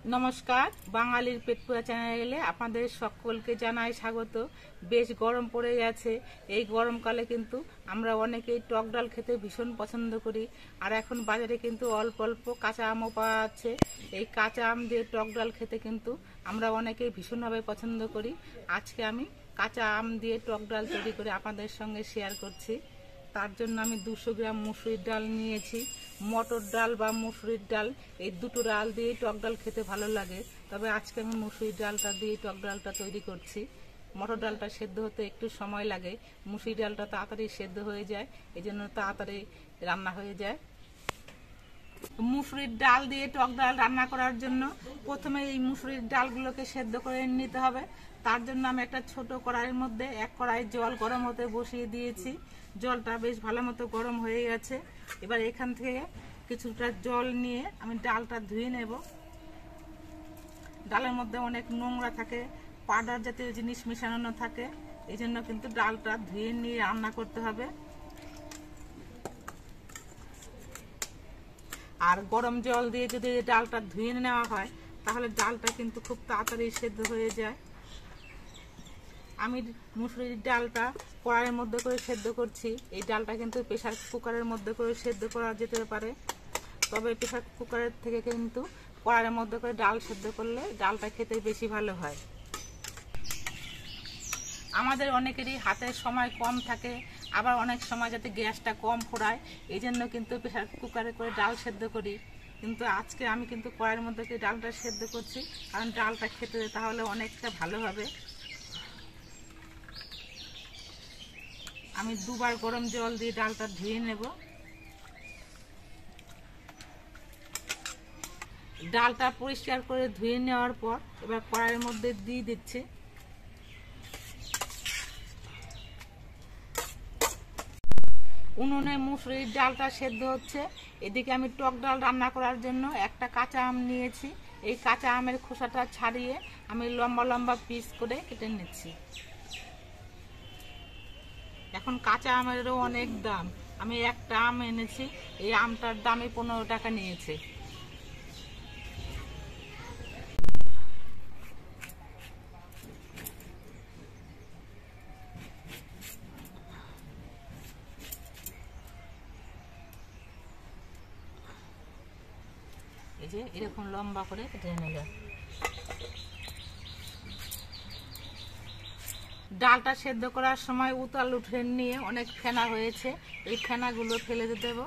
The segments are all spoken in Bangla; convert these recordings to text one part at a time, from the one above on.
নমস্কার, বাঙালির পেট পুরা চ্যানেলে আপনাদের সকলকে জানাই স্বাগত। বেশ গরম পড়ে গেছে। এই গরমকালে কিন্তু আমরা অনেকেই টক ডাল খেতে ভীষণ পছন্দ করি। আর এখন বাজারে কিন্তু অল্প অল্প কাঁচা আমও পাওয়া যাচ্ছে। এই কাঁচা আম দিয়ে টক ডাল খেতে কিন্তু আমরা অনেকেই ভীষণভাবে পছন্দ করি। আজকে আমি কাঁচা আম দিয়ে টক ডাল তৈরি করে আপনাদের সঙ্গে শেয়ার করছি। তার জন্য আমি 200 গ্রাম মুসুরির ডাল নিয়েছি। মটর ডাল বা মুসুরির ডাল এই দুটো ডাল দিয়ে টক ডাল খেতে ভালো লাগে, তবে আজকে আমি মুসুরির ডালটা দিয়ে টক ডালটা তৈরি করছি। মটর ডালটা সেদ্ধ হতে একটু সময় লাগে, মুসুরির ডালটা তাড়াতাড়ি সেদ্ধ হয়ে যায়, এই জন্য তাড়াতাড়ি রান্না হয়ে যায়। মুসুরির ডাল দিয়ে টক ডাল রান্না করার জন্য প্রথমে এই মুসুরির ডালগুলোকে সেদ্ধ করে নিতে হবে। তার জন্য আমি একটা ছোট কড়াইয়ের মধ্যে 1 কড়াই জল গরম হতে বসিয়ে দিয়েছি। জলটা বেশ ভালো মতো গরম হয়ে গেছে। এবার এখান থেকে কিছুটা জল নিয়ে আমি ডালটা ধুয়ে নেব। ডালের মধ্যে অনেক নোংরা থাকে, পাউডার জাতীয় জিনিস মেশানো থাকে, এই জন্য কিন্তু ডালটা ধুয়ে নিয়ে রান্না করতে হবে। আর গরম জল দিয়ে যদি ডালটা ধুয়ে নেওয়া হয় তাহলে ডালটা কিন্তু খুব তাড়াতাড়ি সেদ্ধ হয়ে যায়। আমি মুসুরির ডালটা কড়াইয়ের মধ্যে করে সেদ্ধ করছি। এই ডালটা কিন্তু প্রেসার কুকারের মধ্যে করে সেদ্ধ করা যেতে পারে, তবে প্রেসার কুকারের থেকে কিন্তু কড়াইয়ের মধ্যে করে ডাল সেদ্ধ করলে ডালটা খেতে বেশি ভালো হয়। আমাদের অনেকেরই হাতের সময় কম থাকে, আবার অনেক সময় যাতে গ্যাসটা কম পোড়ায়, এই জন্য কিন্তু প্রেসার কুকারে করে ডাল সেদ্ধ করি। কিন্তু আজকে আমি কিন্তু কড়াইয়ের মধ্যে করে ডালটা সেদ্ধ করছি, কারণ ডালটা খেতে তাহলে অনেকটা ভালো হবে। আমি 2 বার গরম জল দিয়ে ডালটা ধুয়ে নেব। ডালটা পরিষ্কার করে ধুয়ে নেওয়ার পর এবার কড়াইয়ের মধ্যে দিয়ে দিচ্ছি। উনুনে মুসুরির ডালটা সেদ্ধ হচ্ছে, এদিকে আমি টক ডাল রান্না করার জন্য একটা কাঁচা আম নিয়েছি। এই কাঁচা আমের খোসাটা ছাড়িয়ে আমি লম্বা লম্বা পিস করে কেটে নিচ্ছি। এখন কাঁচা আমেরও অনেক দাম। আমি একটা আম এনেছি, এই আমটার দামে 15 টাকা নিয়েছে। এই যে এরকম লম্বা করে কেটে নিলাম। ডালটা সেদ্ধ করার সময় উতাল উঠে নিয়ে অনেক ফেনা হয়েছে, এই ফেনাগুলো ফেলে দিতে দেব।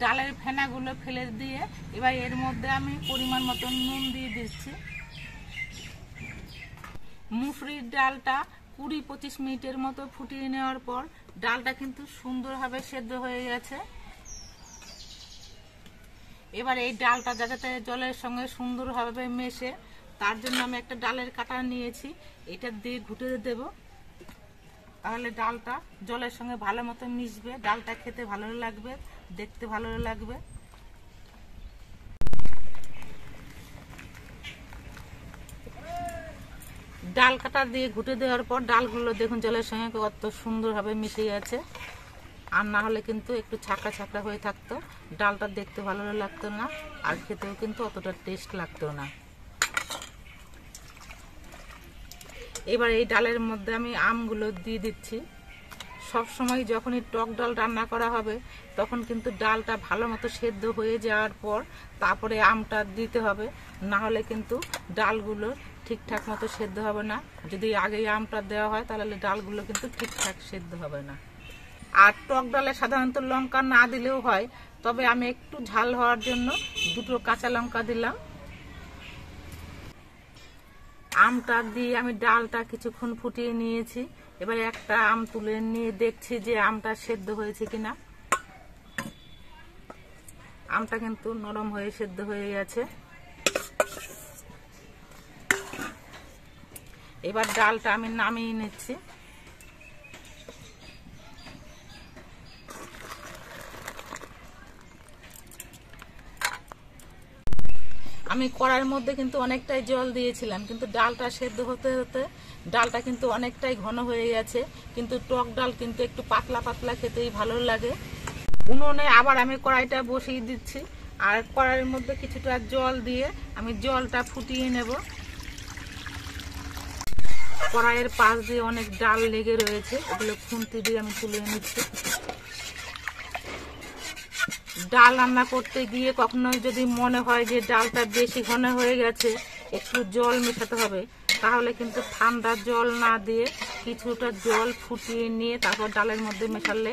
ডালের ফেনাগুলো ফেলে দিয়ে এবার এর মধ্যে আমি পরিমাণ মতো নুন দিয়ে দিচ্ছি। মুসুরির ডালটা 20-25 মিনিটের মতো ফুটিয়ে নেওয়ার পর ডালটা কিন্তু সুন্দরভাবে সেদ্ধ হয়ে গেছে। এবার এই ডালটা যাতে জলের সঙ্গে সুন্দরভাবে মেশে, তার জন্য আমি একটা ডালের কাঁটা নিয়েছি, এটা দিয়ে ঘুটে দেব। তাহলে ডালটা জলের সঙ্গে ভালো মতো মিশবে, ডালটা খেতে ভালো লাগবে, দেখতে ভালো লাগবে। ডাল কাটা দিয়ে ঘুটে দেওয়ার পর ডালগুলো দেখুন জলের সঙ্গে কত সুন্দরভাবে মিশে গেছে। আর না হলে কিন্তু একটু ছাঁকড়া ছাঁকড়া হয়ে থাকতো, ডালটা দেখতে ভালো লাগতো না, আর খেতেও কিন্তু অতটা টেস্ট লাগতো না। এবার এই ডালের মধ্যে আমি আমগুলো দিয়ে দিচ্ছি। সব সময় যখনই টক ডাল রান্না করা হবে তখন কিন্তু ডালটা ভালো মতো সেদ্ধ হয়ে যাওয়ার পর তারপরে আমটা দিতে হবে, না হলে কিন্তু ডালগুলো ঠিকঠাক মতো সেদ্ধ হবে না। যদি আগেই আমটা দেওয়া হয় তাহলে ডালগুলো কিন্তু ঠিকঠাক সেদ্ধ হবে না। আর টক ডালে সাধারণত লঙ্কা না দিলেও হয়, তবে আমি একটু ঝাল হওয়ার জন্য 2টো কাঁচা লঙ্কা দিলাম। আমটা দিয়ে আমি ডালটা কিছুক্ষণ ফুটিয়ে নিয়েছি। এবার একটা আম তুলে নিয়ে দেখছি যে আমটা সেদ্ধ হয়েছে কিনা। আমটা কিন্তু নরম হয়ে সেদ্ধ হয়ে গেছে। এবার ডালটা আমি নামিয়ে নিচ্ছি। আমি কড়াইয়ের মধ্যে কিন্তু অনেকটাই জল দিয়েছিলাম, কিন্তু ডালটা সেদ্ধ হতে হতে ডালটা কিন্তু অনেকটাই ঘন হয়ে গেছে, কিন্তু টক ডাল কিন্তু একটু পাতলা পাতলা খেতেই ভালো লাগে। উনুনে আবার আমি কড়াইটা বসিয়ে দিচ্ছি, আর কড়াইয়ের মধ্যে কিছুটা জল দিয়ে আমি জলটা ফুটিয়ে নেব। কড়াইয়ের পাশ দিয়ে অনেক ডাল লেগে রয়েছে, ওগুলো খুন্তি দিয়ে আমি তুলে নিচ্ছি। ডাল রান্না করতে গিয়ে কখনো যদি মনে হয় যে ডালটা বেশি ঘন হয়ে গেছে, একটু জল মেশাতে হবে, তাহলে কিন্তু ঠান্ডা জল না দিয়ে কিছুটা জল ফুটিয়ে নিয়ে তারপর ডালের মধ্যে মেশালে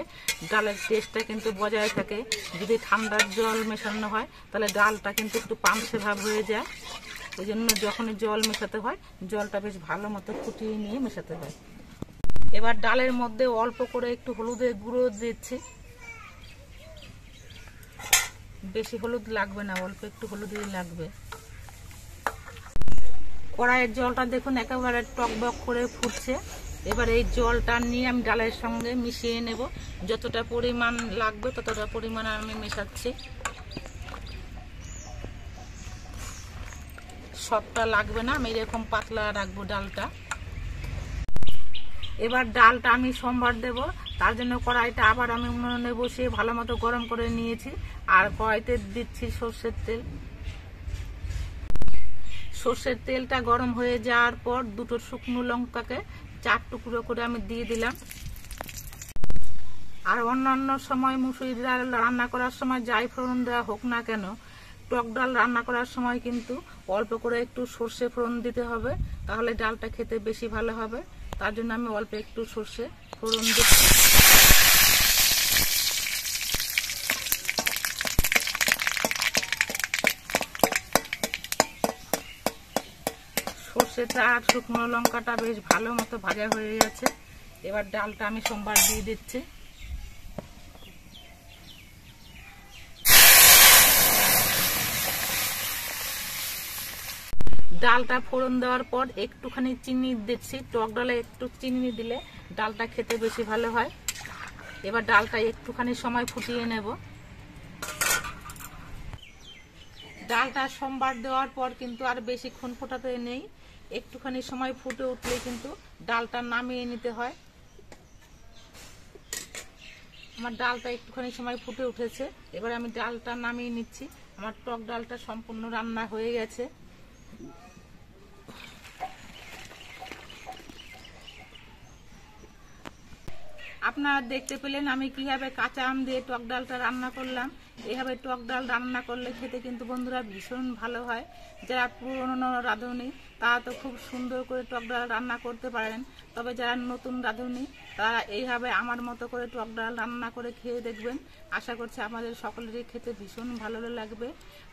ডালের টেস্টটা কিন্তু বজায় থাকে। যদি ঠান্ডার জল মেশানো হয় তাহলে ডালটা কিন্তু একটু পানসে ভাব হয়ে যায়। এই জন্য যখনই জল মেশাতে হয় জলটা বেশ ভালো মতো ফুটিয়ে নিয়ে মেশাতে হয়। এবার ডালের মধ্যে অল্প করে একটু হলুদের গুঁড়ো দিচ্ছি। বেশি হলুদ লাগবে না, অল্প একটু হলুদই লাগবে। কড়াইয়ের জলটা দেখুন একেবারে টকবক করে ফুটছে। এবার এই জলটা নিয়ে আমি ডালের সঙ্গে মিশিয়ে নেব। যতটা পরিমাণ লাগবে ততটা পরিমাণ আমি মেশাচ্ছি। সবটা লাগবে না, আমি এরকম পাতলা রাখবো ডালটা। এবার ডালটা আমি সম্বার দেব, তার জন্য কড়াইটা আবার আমি উনুনে বসিয়ে ভালো মতো গরম করে নিয়েছি। আর কড়াইতে দিচ্ছি সর্ষের তেল। সর্ষের তেলটা গরম হয়ে যাওয়ার পর দুটো শুকনো লঙ্কাকে 4 টুকরো করে আমি দিয়ে দিলাম। আর অন্যান্য সময় মুসুরি ডাল রান্না করার সময় যাই ফোড়ন দেওয়া হোক না কেন, টক ডাল রান্না করার সময় কিন্তু অল্প করে একটু সর্ষে ফোড়ন দিতে হবে, তাহলে ডালটা খেতে বেশি ভালো হবে। তার জন্য আমি অল্প একটু সর্ষে ফোড়ন দিচ্ছি। সর্ষেটা আর শুকনো লঙ্কাটা বেশ ভালো মতো ভাজা হয়ে গেছে। এবার ডালটা আমি সোমবার দিয়ে দিচ্ছি। ডালটা ফোড়ন দেওয়ার পর একটুখানি চিনি দিচ্ছি। টক ডালে একটু চিনি দিলে ডালটা খেতে বেশি ভালো হয়। এবার ডালটা একটুখানি সময় ফুটিয়ে নেব। ডালটা সোমবার দেওয়ার পর কিন্তু আর বেশিক্ষণ ফোটাতে নেই, একটুখানি সময় ফুটে উঠলে কিন্তু ডালটা নামিয়ে নিতে হয়। আমার ডালটা একটুখানি সময় ফুটে উঠেছে, এবার আমি ডালটা নামিয়ে নিচ্ছি। আমার টক ডালটা সম্পূর্ণ রান্না হয়ে গেছে। আপনারা দেখতে পেলেন আমি কিভাবে কাঁচা আম দিয়ে টক ডালটা রান্না করলাম। এভাবে টক ডাল রান্না করলে খেতে কিন্তু বন্ধুরা ভীষণ ভালো হয়। যারা পুরনো রাঁধুনি তারা তো খুব সুন্দর করে টক ডাল রান্না করতে পারেন, তবে যারা নতুন রাঁধুনি তারা এইভাবে আমার মতো করে টক ডাল রান্না করে খেয়ে দেখবেন। আশা করছি আমাদের সকলেরই খেতে ভীষণ ভালো লাগবে।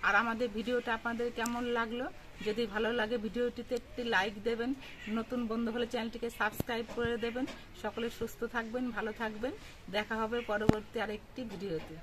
আর আমাদের ভিডিওটা আপনাদের কেমন লাগলো, যদি ভালো লাগে ভিডিওটিতে একটি লাইক দেবেন, নতুন বন্ধু হলে চ্যানেলটিকে সাবস্ক্রাইব করে দেবেন। সকলে সুস্থ থাকবেন, ভালো থাকবেন। দেখা হবে পরবর্তী আরেকটি ভিডিওতে।